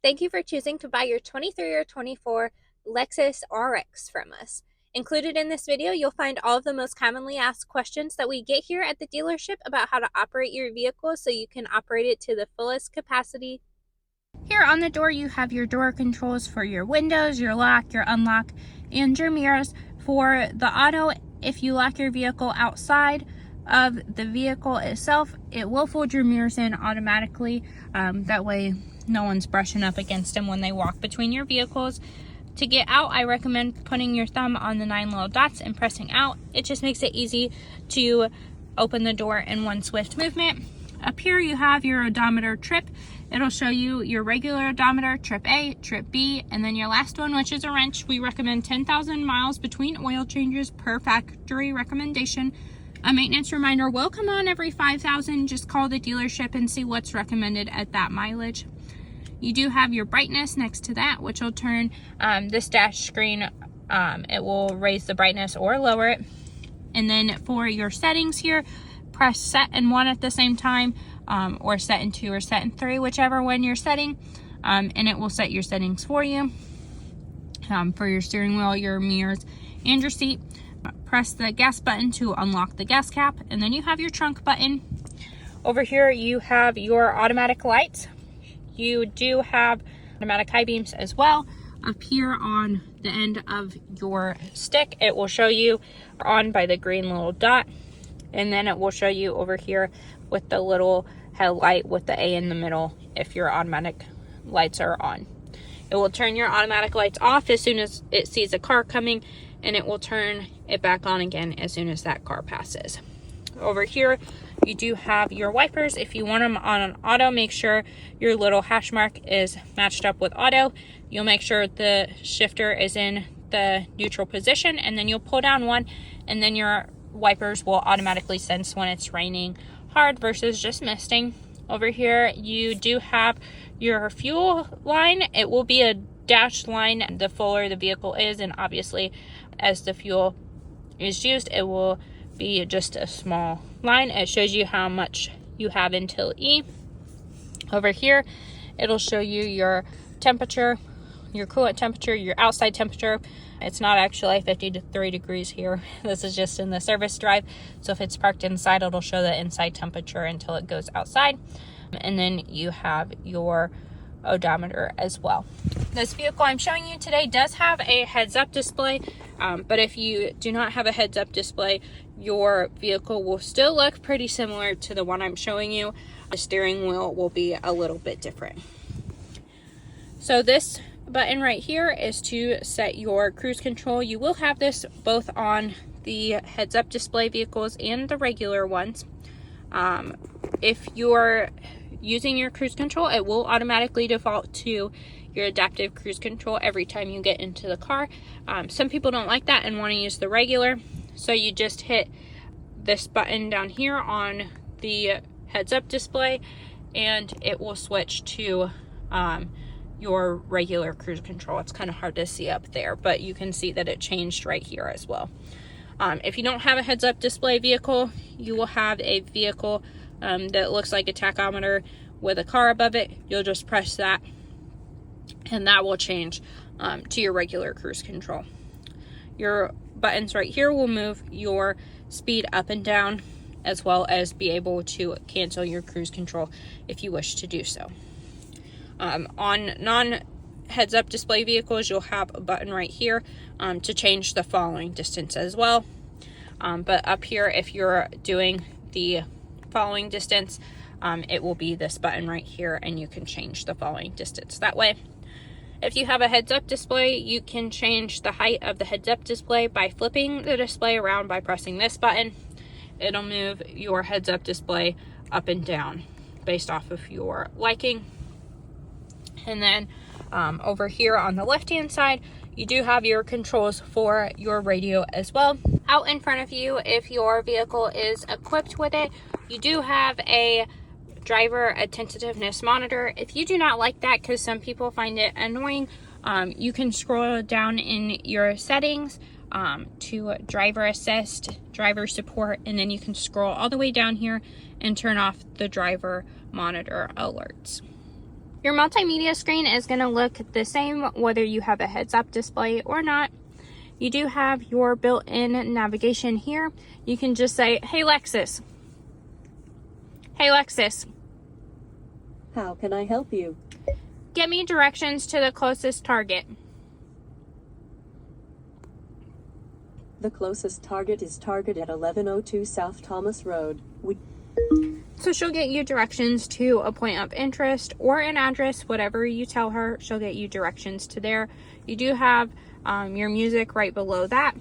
Thank you for choosing to buy your 23 or 24 Lexus RX from us. Included in this video, you'll find all of the most commonly asked questions that we get here at the dealership about how to operate your vehicle so you can operate it to the fullest capacity. Here on the door, you have your door controls for your windows, your lock, your unlock, and your mirrors. For the auto, if you lock your vehicle outside of the vehicle itself, it will fold your mirrors in automatically. That way no one's brushing up against them when they walk between your vehicles. To get out, I recommend putting your thumb on the 9 little dots and pressing out. It just makes it easy to open the door in one swift movement. Up here you have your odometer trip. It'll show you your regular odometer, trip A, trip B, and then your last one, which is a wrench. We recommend 10,000 miles between oil changes per factory recommendation. A maintenance reminder will come on every 5,000. Just call the dealership and see what's recommended at that mileage. You do have your brightness next to that, which will turn this dash screen. It will raise the brightness or lower it. And then for your settings here, press set and 1 at the same time, or set and 2 or set and 3, whichever one you're setting, and it will set your settings for you. For your steering wheel, your mirrors, and your seat. Press the gas button to unlock the gas cap, and then you have your trunk button. Over here you have your automatic lights. You do have automatic high beams as well. Up here on the end of your stick, it will show you on by the green little dot, and then it will show you over here with the little headlight with the A in the middle if your automatic lights are on. It will turn your automatic lights off as soon as it sees a car coming, and it will turn it back on again as soon as that car passes. Over here you do have your wipers. If you want them on an auto, make sure your little hash mark is matched up with auto. You'll make sure the shifter is in the neutral position, and then you'll pull down 1, and then your wipers will automatically sense when it's raining hard versus just misting. Over here you do have your fuel line. It will be a dashed line the fuller the vehicle is, and obviously as the fuel is used, it will be just a small line. It shows you how much you have until E. Over here it'll show you your temperature, your coolant temperature, your outside temperature. It's not actually 53 degrees here. This is just in the service drive. So if it's parked inside, it'll show the inside temperature until it goes outside. And then you have your odometer as well. This vehicle I'm showing you today does have a heads-up display, but if you do not have a heads-up display, your vehicle will still look pretty similar to the one I'm showing you. The steering wheel will be a little bit different. So this button right here is to set your cruise control. You will have this both on the heads-up display vehicles and the regular ones. If you're using your cruise control, it will automatically default to your adaptive cruise control every time you get into the car. Some people don't like that and want to use the regular, so you just hit this button down here on the heads-up display and it will switch to your regular cruise control. It's kind of hard to see up there, but you can see that it changed right here as well. If you don't have a heads-up display vehicle, you will have a vehicle that looks like a tachometer with a car above it. You'll just press that and that will change to your regular cruise control. Your buttons right here will move your speed up and down, as well as be able to cancel your cruise control if you wish to do so. On non-heads-up display vehicles, you'll have a button right here to change the following distance as well. But up here, if you're doing the following distance, it will be this button right here, and you can change the following distance that way. If you have a heads-up display, you can change the height of the heads-up display by flipping the display around by pressing this button. It'll move your heads-up display up and down based off of your liking. And then over here on the left-hand side, you do have your controls for your radio as well. Out in front of you, if your vehicle is equipped with it, you do have a driver attentiveness monitor. If you do not like that, because some people find it annoying, you can scroll down in your settings to driver assist, driver support, and then you can scroll all the way down here and turn off the driver monitor alerts. Your multimedia screen is going to look the same whether you have a heads-up display or not. You do have your built-in navigation here. You can just say, "Hey Lexus. Hey Lexus. How can I help you? Get me directions to the closest Target." The closest Target is Target at 1102 South Thomas Road. So she'll get you directions to a point of interest or an address, whatever you tell her, she'll get you directions to there. You do have your music right below that.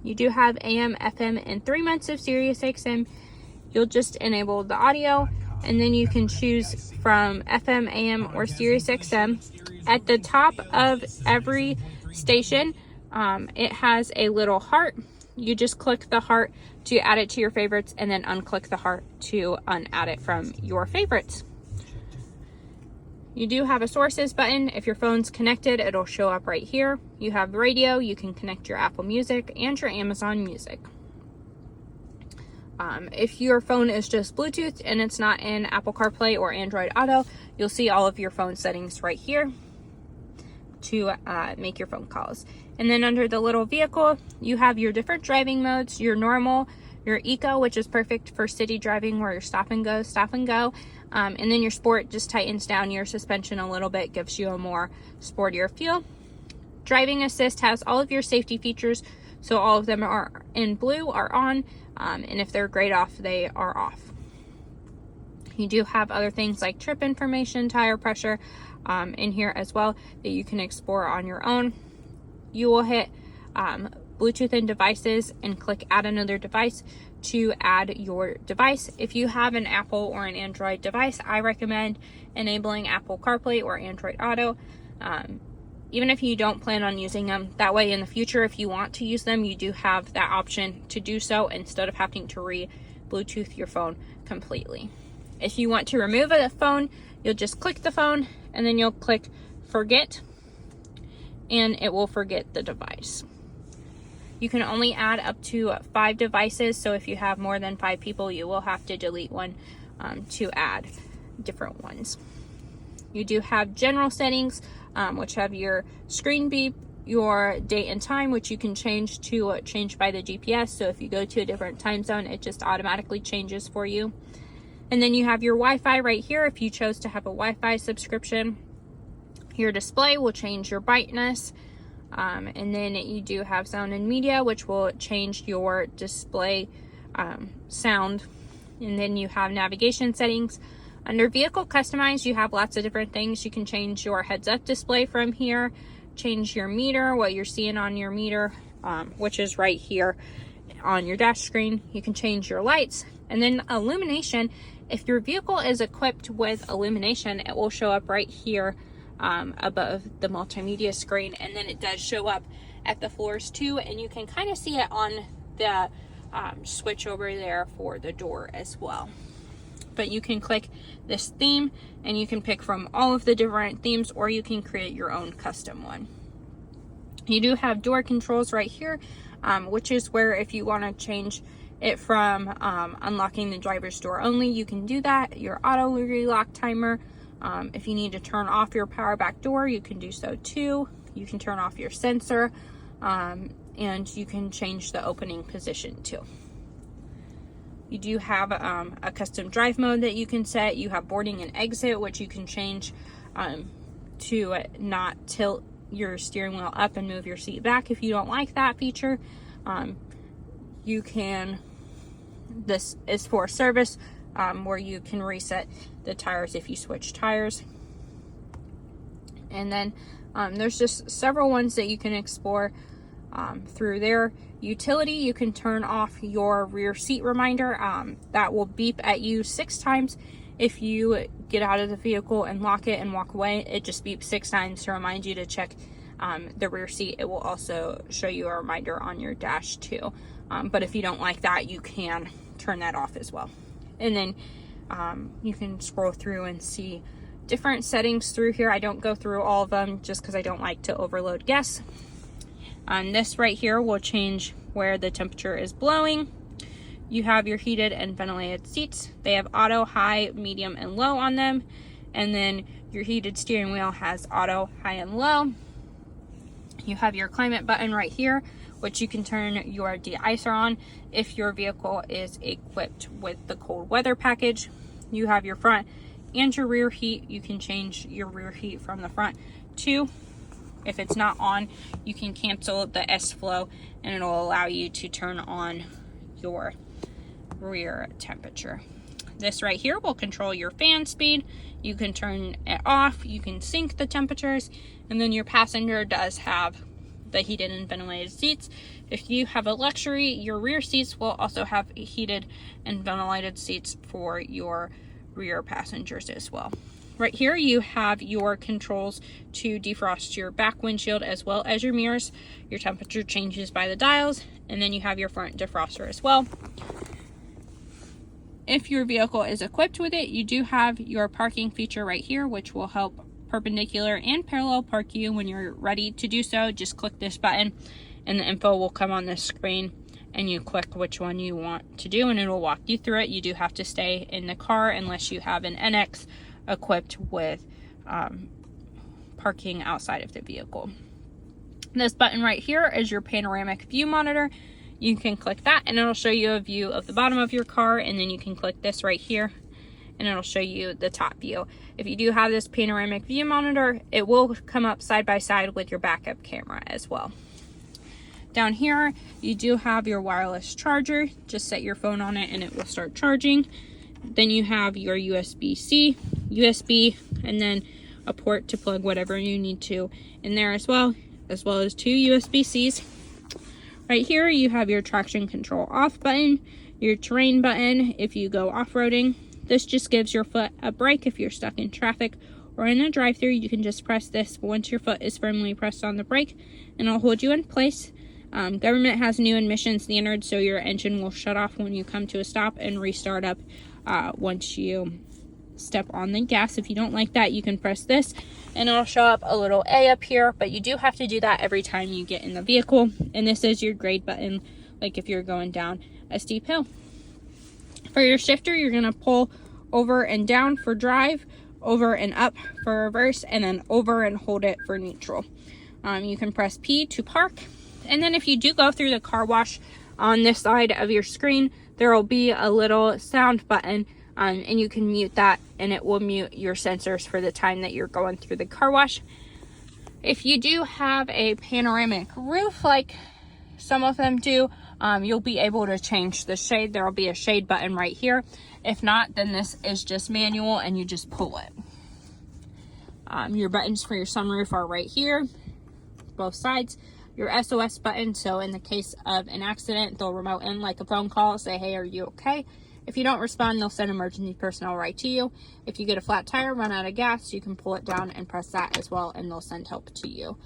You do have AM, FM, and 3 months of Sirius XM. You'll just enable the audio, and then you can choose from FM, AM, or Sirius XM. At the top of every station, it has a little heart. You just click the heart to add it to your favorites, and then unclick the heart to unadd it from your favorites. You do have a sources button. If your phone's connected, it'll show up right here. You have radio. You can connect your Apple Music and your Amazon Music. If your phone is just Bluetooth and it's not in Apple CarPlay or Android Auto, you'll see all of your phone settings right here to make your phone calls. And then under the little vehicle, you have your different driving modes, your normal, your eco, which is perfect for city driving where you're stop and go. And then your sport just tightens down your suspension a little bit, gives you a more sportier feel. Driving assist has all of your safety features, so all of them are in blue are on, and if they're grayed off, they are off. You do have other things like trip information, tire pressure in here as well that you can explore on your own. You will hit Bluetooth and devices and click add another device to add your device. If you have an Apple or an Android device, I recommend enabling Apple CarPlay or Android Auto. Even if you don't plan on using them, that way in the future, if you want to use them, you do have that option to do so instead of having to re-Bluetooth your phone completely. If you want to remove a phone, you'll just click the phone and then you'll click forget, and it will forget the device. You can only add up to 5 devices, so if you have more than 5 people, you will have to delete one to add different ones. You do have general settings, which have your screen beep, your date and time, which you can change to change by the GPS. So if you go to a different time zone, it just automatically changes for you. And then you have your Wi-Fi right here if you chose to have a Wi-Fi subscription. Your display will change your brightness. And then you do have sound and media, which will change your display sound. And then you have navigation settings. Under vehicle customize, you have lots of different things. You can change your heads-up display from here, change your meter, what you're seeing on your meter, which is right here on your dash screen. You can change your lights. And then illumination, if your vehicle is equipped with illumination, it will show up right here above the multimedia screen, and then it does show up at the floors too, and you can kind of see it on the switch over there for the door as well. But you can click this theme and you can pick from all of the different themes, or you can create your own custom one. You do have door controls right here, which is where if you want to change it from unlocking the driver's door only, you can do that. Your auto relock timer. If you need to turn off your power back door, you can do so too. You can turn off your sensor, and you can change the opening position too. You do have a custom drive mode that you can set. You have boarding and exit, which you can change to not tilt your steering wheel up and move your seat back if you don't like that feature. You can, this is for service, where you can reset the tires if you switch tires. And then there's just several ones that you can explore through there. Utility, you can turn off your rear seat reminder. That will beep at you 6 times. If you get out of the vehicle and lock it and walk away, it just beeps 6 times to remind you to check the rear seat. It will also show you a reminder on your dash too. But if you don't like that, you can turn that off as well. And then you can scroll through and see different settings through here. I don't go through all of them just because I don't like to overload guests. This right here will change where the temperature is blowing. You have your heated and ventilated seats. They have auto, high, medium, and low on them. And then your heated steering wheel has auto, high and low. You have your climate button right here, which you can turn your de-icer on if your vehicle is equipped with the cold weather package. You have your front and your rear heat. You can change your rear heat from the front to, if it's not on, you can cancel the S-Flow and it'll allow you to turn on your rear temperature. This right here will control your fan speed. You can turn it off, you can sync the temperatures, and then your passenger does have the heated and ventilated seats. If you have a luxury, your rear seats will also have heated and ventilated seats for your rear passengers as well. Right here you have your controls to defrost your back windshield as well as your mirrors. Your temperature changes by the dials, and then you have your front defroster as well. If your vehicle is equipped with it, you do have your parking feature right here, which will help perpendicular and parallel park you. When you're ready to do so, just click this button and the info will come on the screen, and you click which one you want to do and it will walk you through it. You do have to stay in the car unless you have an NX equipped with parking outside of the vehicle. This button right here is your panoramic view monitor. You can click that and it'll show you a view of the bottom of your car, and then you can click this right here and it'll show you the top view. If you do have this panoramic view monitor, it will come up side by side with your backup camera as well. Down here, you do have your wireless charger. Just set your phone on it and it will start charging. Then you have your USB-C, USB, and then a port to plug whatever you need to in there as well as 2 USB-Cs. Right here, you have your traction control off button, your terrain button if you go off-roading. This just gives your foot a brake if you're stuck in traffic or in a drive-thru. You can just press this once your foot is firmly pressed on the brake and it'll hold you in place. Government has new emission standards, so your engine will shut off when you come to a stop and restart up once you step on the gas. If you don't like that, you can press this and it'll show up a little A up here, but you do have to do that every time you get in the vehicle. And this is your grade button, like if you're going down a steep hill. For your shifter, you're going to pull over and down for drive, over and up for reverse, and then over and hold it for neutral. You can press P to park. And then if you do go through the car wash, on this side of your screen, there will be a little sound button, and you can mute that and it will mute your sensors for the time that you're going through the car wash. If you do have a panoramic roof like some of them do, you'll be able to change the shade. There will be a shade button right here. If not, then this is just manual and you just pull it. Your buttons for your sunroof are right here, both sides. Your SOS button, so in the case of an accident, they'll remote in like a phone call, say, hey, are you okay? If you don't respond, they'll send emergency personnel right to you. If you get a flat tire, run out of gas, you can pull it down and press that as well, and they'll send help to you.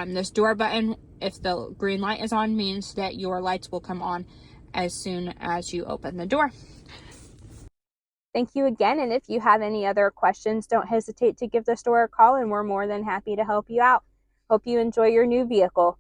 This door button, if the green light is on, means that your lights will come on as soon as you open the door. Thank you again, and if you have any other questions, don't hesitate to give the store a call, and we're more than happy to help you out. Hope you enjoy your new vehicle.